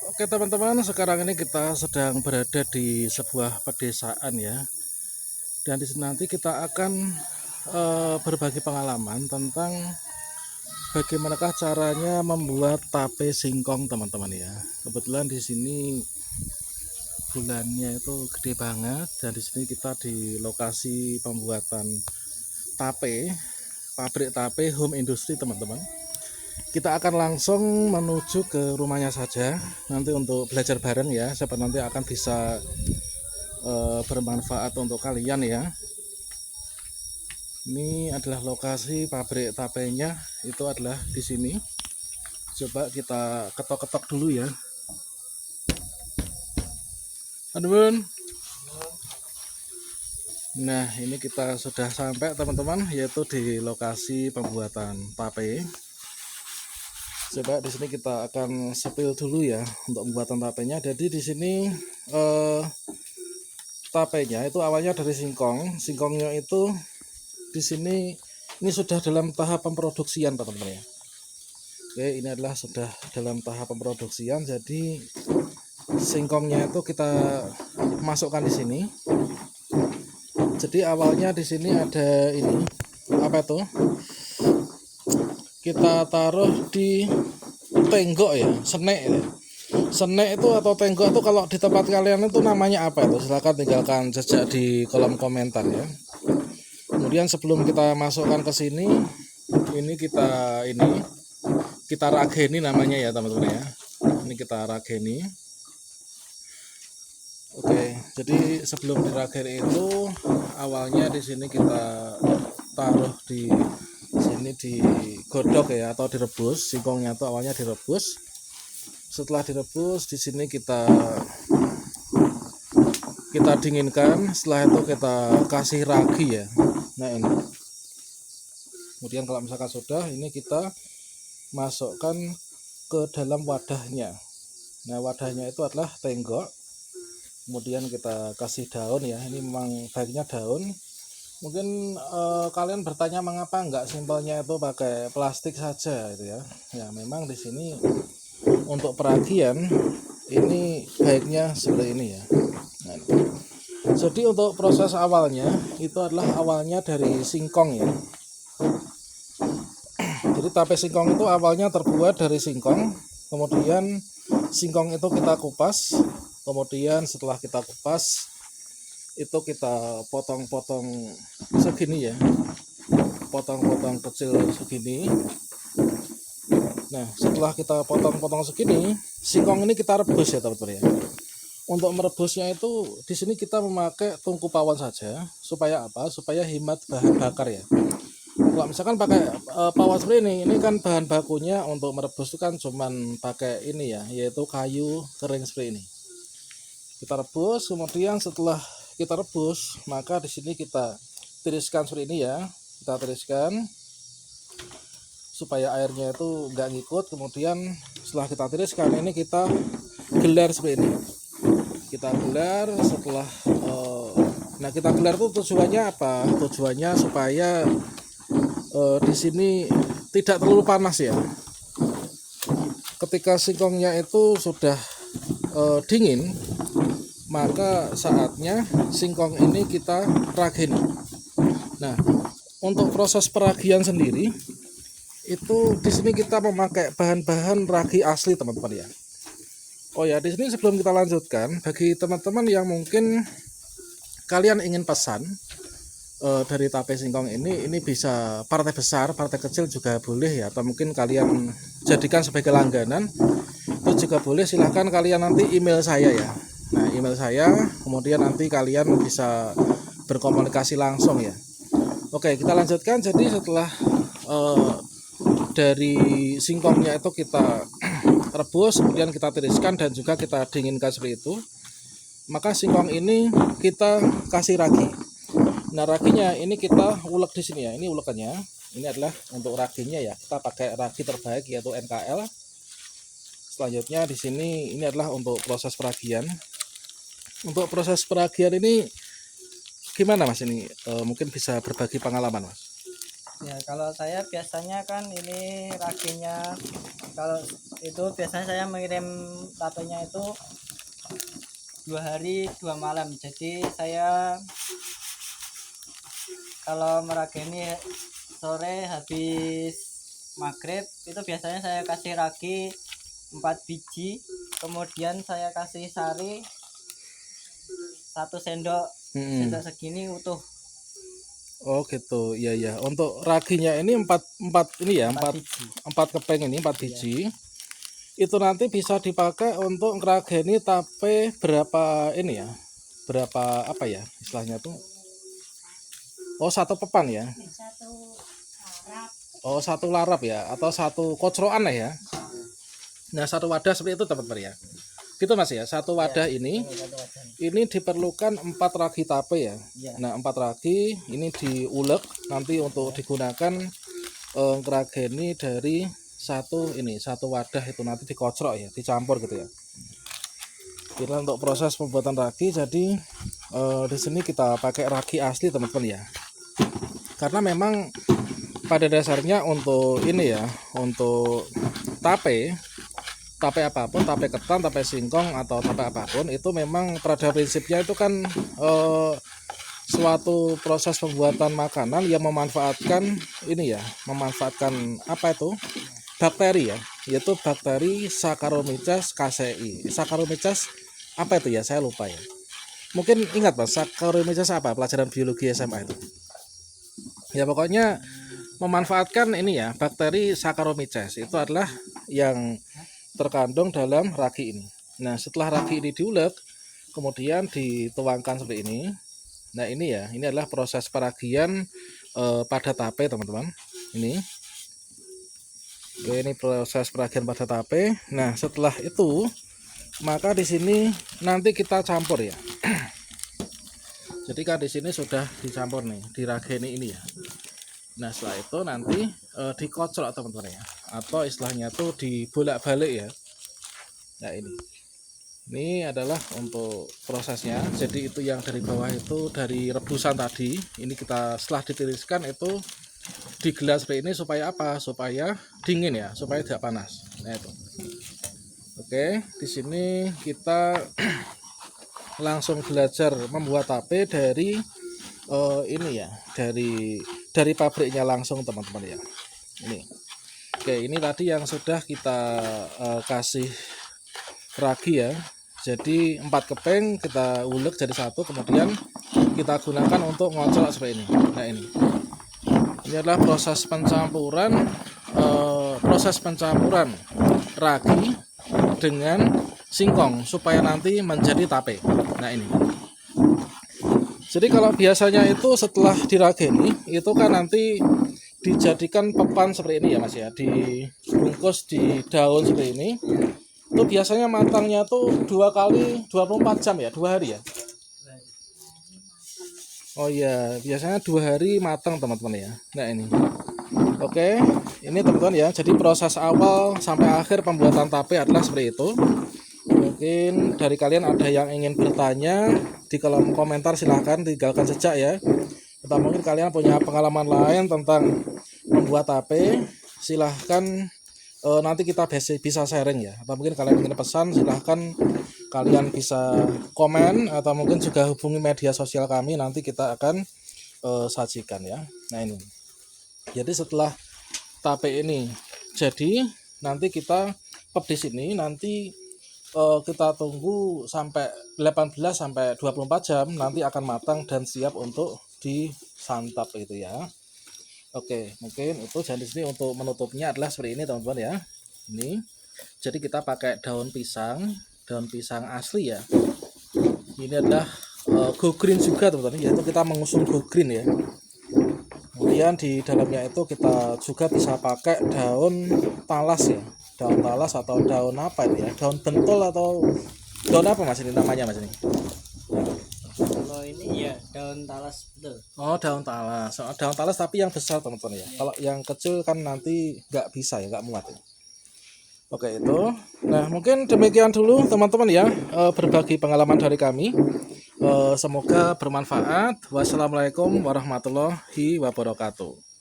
Oke teman-teman, sekarang ini kita sedang berada di sebuah pedesaan ya. Dan di sini nanti kita akan berbagi pengalaman tentang bagaimanakah caranya membuat tape singkong teman-teman ya. Kebetulan di sini bulannya itu gede banget dan di sini kita di lokasi pembuatan tape, pabrik tape home industry teman-teman. Kita akan langsung menuju ke rumahnya saja nanti untuk belajar bareng ya, siapa nanti akan bisa bermanfaat untuk kalian ya. Ini adalah lokasi pabrik tapenya, itu adalah di sini. Coba kita ketok-ketok dulu ya. Aduh. Nah, ini kita sudah sampai teman-teman, yaitu di lokasi pembuatan tape. Coba di sini kita akan spill dulu ya untuk pembuatan tapenya. Jadi di sini tapenya itu awalnya dari singkong. Singkongnya itu di sini ini sudah dalam tahap pemproduksian teman-teman ya. Oke, ini adalah sudah dalam tahap pemproduksian. Jadi singkongnya itu kita masukkan di sini. Jadi awalnya di sini ada ini apa tuh? Kita taruh di tenggok ya, senek ya. Senek itu atau tenggok itu kalau di tempat kalian itu namanya apa itu? Silahkan tinggalkan jejak di kolom komentar ya. Kemudian sebelum kita masukkan ke sini, ini kita rageni namanya ya teman-teman ya. Ini kita rageni. Oke, jadi sebelum dirageni itu awalnya di sini kita taruh di sini digodok ya atau direbus. Singkongnya itu awalnya direbus. Setelah direbus di sini kita dinginkan. Setelah itu kita kasih ragi ya. Nah ini. Kemudian kalau misalkan sudah, ini kita masukkan ke dalam wadahnya. Nah wadahnya itu adalah tenggok. Kemudian kita kasih daun ya. Ini memang baiknya daun. Mungkin kalian bertanya mengapa enggak simpelnya itu pakai plastik saja itu ya. Ya memang di sini untuk peragian ini baiknya seperti ini ya. Nah, jadi untuk proses awalnya itu adalah awalnya dari singkong ya. Jadi tape singkong itu awalnya terbuat dari singkong. Kemudian singkong itu kita kupas. Kemudian setelah kita kupas itu kita potong-potong segini ya, potong-potong kecil segini. Nah setelah kita potong-potong segini, singkong ini kita rebus ya teman-teman ya. Untuk merebusnya itu di sini kita memakai tungku pawon saja, supaya apa? Supaya hemat bahan bakar ya. Kalau misalkan pakai pawon seperti ini kan bahan bakunya untuk merebus itu kan cuman pakai ini ya, yaitu kayu kering seperti ini. Kita rebus, kemudian setelah kita rebus, maka di sini kita tiriskan seperti ini ya. Kita tiriskan supaya airnya itu nggak ngikut. Kemudian setelah kita tiriskan ini kita gelar seperti ini. Kita gelar setelah nah kita gelar itu tujuannya apa? Tujuannya supaya di sini tidak terlalu panas ya. Ketika singkongnya itu sudah dingin, maka saatnya singkong ini kita rageni. Nah, untuk proses peragian sendiri itu di sini kita memakai bahan-bahan ragi asli teman-teman ya. Oh ya, di sini sebelum kita lanjutkan, bagi teman-teman yang mungkin kalian ingin pesan dari tape singkong ini bisa partai besar, partai kecil juga boleh ya, atau mungkin kalian jadikan sebagai langganan itu juga boleh. Silahkan kalian nanti email saya ya. Nah email saya, kemudian nanti kalian bisa berkomunikasi langsung ya. Oke kita lanjutkan. Jadi setelah dari singkongnya itu kita rebus, kemudian kita tiriskan dan juga kita dinginkan seperti itu, maka singkong ini kita kasih ragi. Nah raginya ini kita ulek di sini ya. Ini ulekannya. Ini adalah untuk raginya ya. Kita pakai ragi terbaik yaitu NKL. Selanjutnya di sini ini adalah untuk proses peragian. Untuk proses peragian ini gimana Mas ini? Mungkin bisa berbagi pengalaman Mas. Ya kalau saya biasanya kan ini raginya kalau Itu biasanya saya mengirim tapenya itu 2 hari 2 malam. Jadi saya kalau merageni sore habis maghrib itu biasanya saya kasih ragi 4 biji, kemudian saya kasih sari 1 sendok, sendok segini utuh. Oh gitu, iya ya. Untuk raginya ini empat ini ya, 4 biji. 4 keping ini 4 biji. Itu nanti bisa dipakai untuk ngerageni tape berapa ini ya? Berapa apa ya istilahnya tuh? Oh, 1 pepan ya. Oh, 1 larap ya atau 1 kocroan lah ya. Nah, 1 wadah seperti itu teman-teman ya. Gitu Mas ya. 1 wadah ini diperlukan 4 ragi tape ya. Nah, 4 ragi ini diulek nanti untuk digunakan ngerageni dari 1 wadah itu nanti dikocrok ya, dicampur gitu ya. Kita untuk proses pembuatan ragi, jadi di sini kita pakai ragi asli teman-teman ya. Karena memang pada dasarnya untuk ini ya, untuk tape apapun, tape ketan, tape singkong atau tape apapun itu memang pada prinsipnya itu kan suatu proses pembuatan makanan yang memanfaatkan ini ya, memanfaatkan apa itu? Bakteri ya, yaitu bakteri Saccharomyces casei. Saccharomyces apa itu ya? Saya lupa ya. Mungkin ingat Mas, Saccharomyces apa? Pelajaran biologi SMA itu. Ya pokoknya memanfaatkan ini ya, bakteri Saccharomyces itu adalah yang terkandung dalam ragi ini. Nah, setelah ragi ini diulek, kemudian dituangkan seperti ini. Nah, ini ya, ini adalah proses peragian pada tape, teman-teman. Ini. Oke, ini proses peragian pada tape. Nah, setelah itu, maka di sini nanti kita campur ya. Jadi kan di sini sudah dicampur nih, dirageni ini ya. Nah, setelah itu nanti dikocok teman-teman ya, atau istilahnya tuh dibolak-balik ya. Nah, ini adalah untuk prosesnya. Jadi itu yang dari bawah itu dari rebusan tadi, ini kita setelah ditiriskan itu digelas seperti ini supaya apa? Supaya dingin ya, supaya tidak panas. Nah, itu. Oke, di sini kita langsung belajar membuat tape dari ini ya, dari pabriknya langsung teman-teman ya. Ini. Oke, ini tadi yang sudah kita kasih ragi ya. Jadi 4 keping kita ulek jadi 1, kemudian kita gunakan untuk ngocok seperti ini. Nah, ini adalah proses pencampuran ragi dengan singkong supaya nanti menjadi tape. Nah, ini. Jadi kalau biasanya itu setelah dirageni itu kan nanti dijadikan pepan seperti ini ya Mas ya, dibungkus di daun seperti ini. Itu biasanya matangnya tuh 2 kali 24 jam ya, 2 hari ya. Oh iya, biasanya 2 hari matang teman-teman ya. Nah, ini. Oke, ini teman-teman ya. Jadi proses awal sampai akhir pembuatan tape adalah seperti itu. Mungkin dari kalian ada yang ingin bertanya di kolom komentar, silahkan tinggalkan sejak ya. Atau mungkin kalian punya pengalaman lain tentang membuat tape, silahkan nanti kita bisa sharing ya. Atau mungkin kalian ingin pesan, silahkan kalian bisa komen atau mungkin juga hubungi media sosial kami, nanti kita akan sajikan ya. Nah, ini. Jadi setelah tape ini jadi nanti kita pep di sini, nanti kita tunggu sampai 18 sampai 24 jam nanti akan matang dan siap untuk disantap itu ya. Oke, mungkin itu jadi sini untuk menutupnya adalah seperti ini teman-teman ya. Ini. Jadi kita pakai daun pisang asli ya. Ini adalah go green juga teman-teman, yaitu kita mengusung go green ya. Kemudian di dalamnya itu kita juga bisa pakai daun talas ya. Daun talas atau daun apa ini ya, daun bentol atau daun apa Mas ini namanya Mas ini? Kalau ini ya daun talas betul. Oh, daun talas tapi yang besar teman-teman ya. Kalau yang kecil kan nanti nggak bisa ya, nggak muat ya. Oke itu. Nah, mungkin demikian dulu teman-teman ya, berbagi pengalaman dari kami. Semoga bermanfaat. Wassalamualaikum warahmatullahi wabarakatuh.